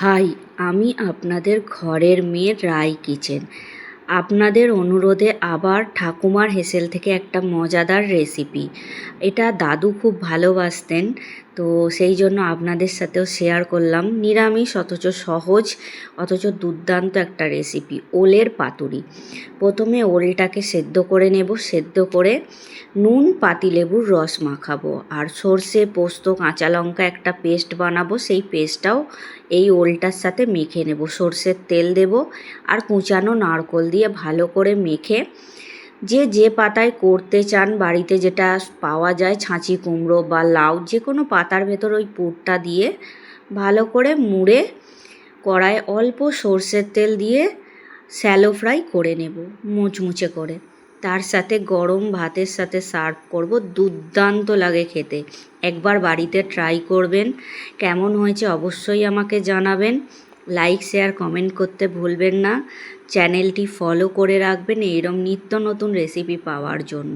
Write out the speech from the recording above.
High, আমি আপনাদের ঘরের মেয়ে রাই কিচেন। আপনাদের অনুরোধে আবার ঠাকুমার হেসেল থেকে একটা মজাদার রেসিপি। এটা দাদু খুব ভালোবাসতেন, তো সেই জন্য আপনাদের সাথেও শেয়ার করলাম। নিরামিষ অথচ সহজ অথচ দুর্দান্ত একটা রেসিপি, ওলের পাতুরি। প্রথমে ওলটাকে সেদ্ধ করে নেব, সেদ্ধ করে নুন পাতিলেবুর রস মাখাবো, আর সর্ষে পোস্ত কাঁচা লঙ্কা একটা পেস্ট বানাবো। সেই পেস্টটাও এই ওলটার সাথে মেখে নেব। সর্ষের তেল দেব আর কুচানো নারকোল দিয়ে ভালো করে মেখে, যে পাতায় করতে চান, বাড়িতে যেটা পাওয়া যায়, ছাঁচি কুমড়ো বা লাউ, যে কোনো পাতার ভেতর ওই পুরটা দিয়ে ভালো করে মুড়ে কড়ায় অল্প সর্ষের তেল দিয়ে শ্যালো ফ্রাই করে নেব মুচমুচে করে। তার সাথে গরম ভাতের সাথে সার্ভ করব। দুর্দান্ত লাগে খেতে। একবার বাড়িতে ট্রাই করবেন, কেমন হয়েছে অবশ্যই আমাকে জানাবেন। লাইক শেয়ার কমেন্ট করতে ভুলবেন না। চ্যানেলটি ফলো করে রাখবেন এইরকম নিত্য নতুন রেসিপি পাওয়ার জন্য।